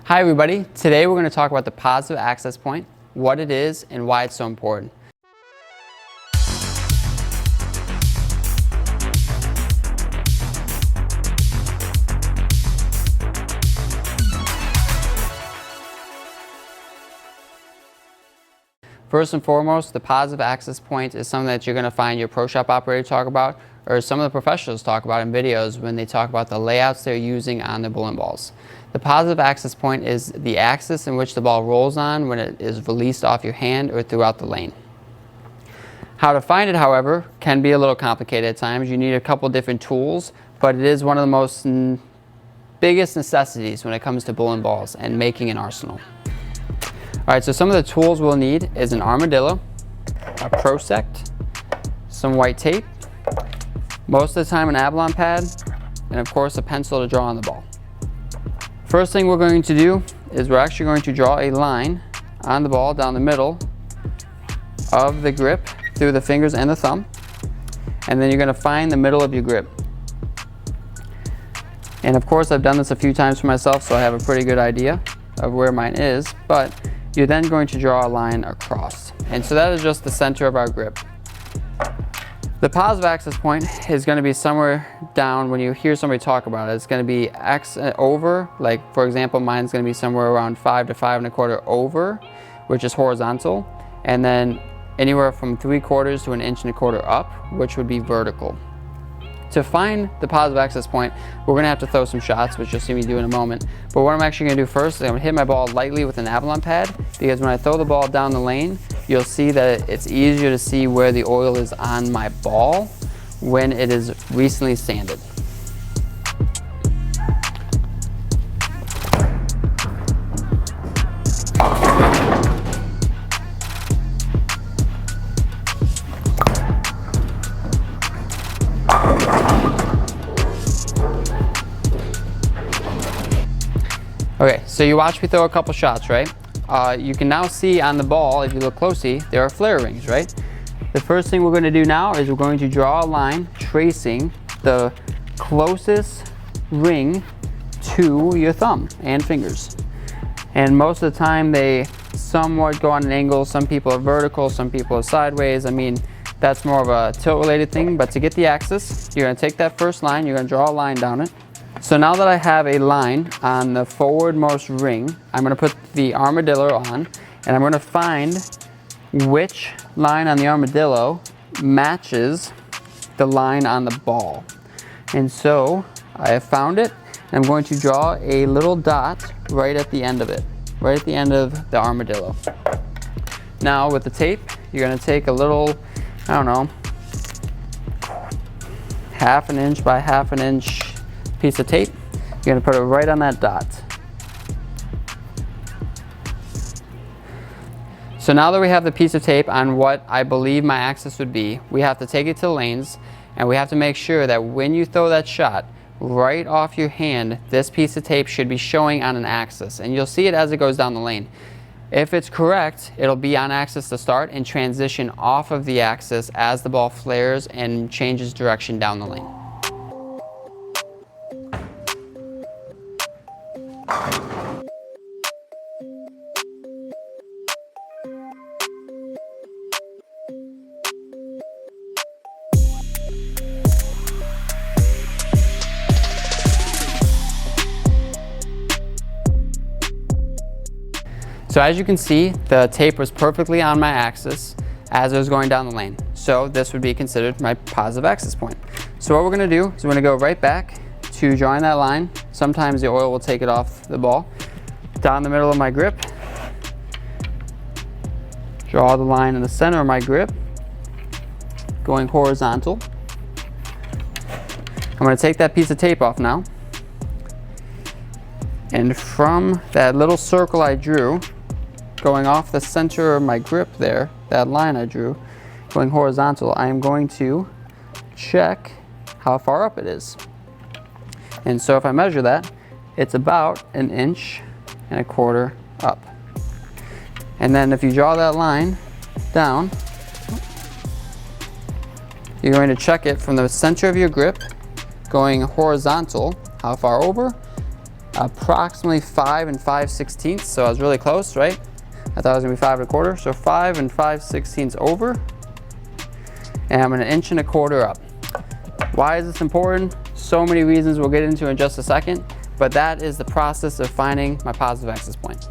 Hi everybody, today we're going to talk about the positive access point, what it is, and why it's so important. First and foremost, the positive access point is something that you're going to find your pro shop operator talk about, or some of the professionals talk about in videos when they talk about the layouts they're using on the bowling balls. The positive access point is the axis in which the ball rolls on when it is released off your hand or throughout the lane. How to find it, however, can be a little complicated at times. You need a couple different tools, but it is one of the most biggest necessities when it comes to bowling balls and making an arsenal. Alright, so some of the tools we'll need is an armadillo, a prosect, some white tape, most of the time an Avalon pad, and of course a pencil to draw on the ball. First thing we're going to do is we're actually going to draw a line on the ball down the middle of the grip through the fingers and the thumb, and then you're going to find the middle of your grip. And of course I've done this a few times for myself, so I have a pretty good idea of where mine is, but you're then going to draw a line across. And so that is just the center of our grip. The positive access point is going to be somewhere down when you hear somebody talk about it. It's going to be over, like for example, mine's going to be somewhere around 5 to 5 1/4 over, which is horizontal, and then anywhere from 3/4 to 1 1/4 up, which would be vertical. To find the positive access point, we're going to have to throw some shots, which you'll see me do in a moment. But what I'm actually going to do first is I'm going to hit my ball lightly with an Avalon pad, because when I throw the ball down the lane, you'll see that it's easier to see where the oil is on my ball when it is recently sanded. Okay, so you watch me throw a couple shots, right? You can now see on the ball, if you look closely, there are flare rings, right? The first thing we're going to do now is we're going to draw a line tracing the closest ring to your thumb and fingers. And most of the time they somewhat go on an angle. Some people are vertical, some people are sideways. I mean, that's more of a tilt related thing, but to get the axis, you're going to take that first line, you're going to draw a line down it. So now that I have a line on the forwardmost ring, I'm going to put the armadillo on, and I'm going to find which line on the armadillo matches the line on the ball. And so I have found it, and I'm going to draw a little dot right at the end of it, right at the end of the armadillo. Now with the tape, you're going to take a little, I don't know, 1/2 inch by 1/2 inch piece of tape. You're going to put it right on that dot. So now that we have the piece of tape on what I believe my axis would be, we have to take it to the lanes, and we have to make sure that when you throw that shot right off your hand, this piece of tape should be showing on an axis, and you'll see it as it goes down the lane. If it's correct, it'll be on axis to start and transition off of the axis as the ball flares and changes direction down the lane. So as you can see, the tape was perfectly on my axis as it was going down the lane. So this would be considered my positive access point. So what we're going to do is we're going to go right back to drawing that line. Sometimes the oil will take it off the ball. Down the middle of my grip. Draw the line in the center of my grip, going horizontal. I'm going to take that piece of tape off now. And from that little circle I drew, going off the center of my grip there, that line I drew, going horizontal, I am going to check how far up it is. And so if I measure that, it's about 1 1/4 inches up. And then if you draw that line down, you're going to check it from the center of your grip, going horizontal, how far over, approximately 5 5/16, so I was really close, right? I thought it was gonna be 5 1/4, so 5 5/16 over, and I'm gonna 1 1/4 up. Why is this important? So many reasons we'll get into in just a second, but that is the process of finding my positive access point.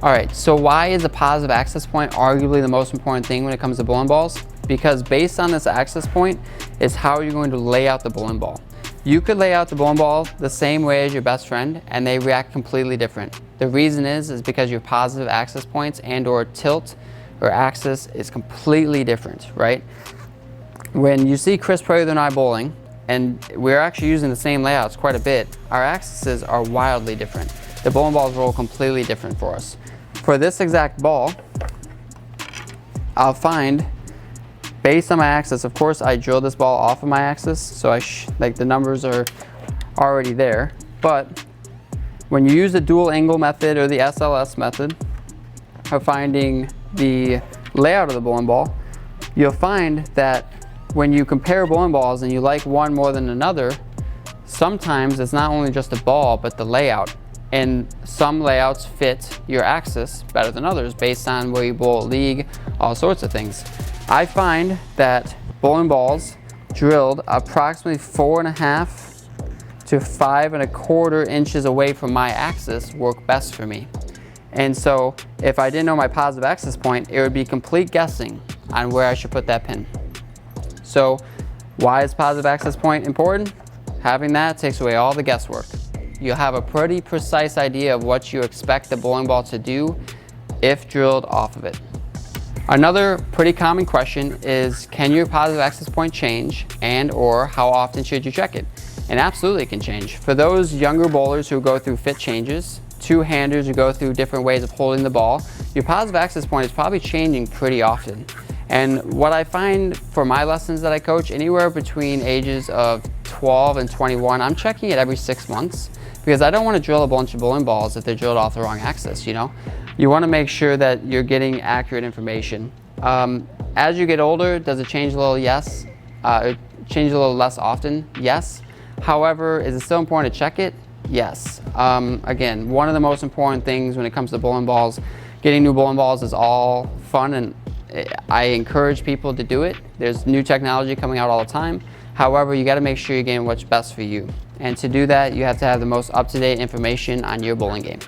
All right, so why is a positive access point arguably the most important thing when it comes to bowling balls? Because based on this access point is how you're going to lay out the bowling ball. You could lay out the bowling ball the same way as your best friend and they react completely different. The reason is because your positive access points and or tilt or axis is completely different, right? When you see Chris Prater and I bowling, and we're actually using the same layouts quite a bit, our axes are wildly different. The bowling balls roll completely different for us. For this exact ball, I'll find, based on my axis, of course I drill this ball off of my axis, so like the numbers are already there, but when you use the dual angle method or the SLS method of finding the layout of the bowling ball, you'll find that when you compare bowling balls and you like one more than another, sometimes it's not only just the ball, but the layout. And some layouts fit your axis better than others based on where you bowl at league, all sorts of things. I find that bowling balls drilled approximately 4 1/2 to 5 1/4 inches away from my axis work best for me. And so if I didn't know my positive access point, it would be complete guessing on where I should put that pin. So why is positive access point important? Having that takes away all the guesswork. You'll have a pretty precise idea of what you expect the bowling ball to do if drilled off of it. Another pretty common question is, can your positive access point change, and or how often should you check it? And absolutely it can change. For those younger bowlers who go through fit changes, two-handers who go through different ways of holding the ball, your positive access point is probably changing pretty often. And what I find for my lessons that I coach, anywhere between ages of 12 and 21, I'm checking it every 6 months, because I don't want to drill a bunch of bowling balls if they're drilled off the wrong axis, you know? You want to make sure that you're getting accurate information. As you get older, does it change a little? Yes. Change a little less often? Yes. However, is it still important to check it? Yes. Again, one of the most important things when it comes to bowling balls, getting new bowling balls is all fun, and I encourage people to do it. There's new technology coming out all the time. However, you got to make sure you're getting what's best for you. And to do that, you have to have the most up-to-date information on your bowling game.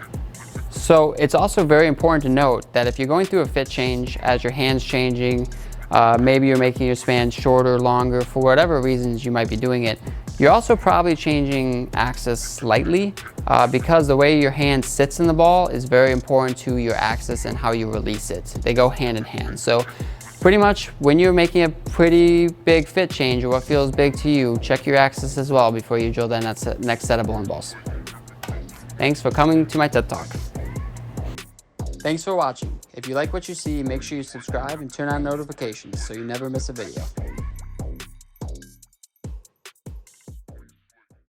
So it's also very important to note that if you're going through a fit change, as your hand's changing, maybe you're making your span shorter, longer, for whatever reasons you might be doing it, you're also probably changing axis slightly because the way your hand sits in the ball is very important to your axis and how you release it. They go hand in hand. So pretty much when you're making a pretty big fit change or what feels big to you, check your axis as well before you drill that next set of bowling balls. Thanks for coming to my TED Talk. Thanks for watching. If you like what you see, make sure you subscribe and turn on notifications so you never miss a video.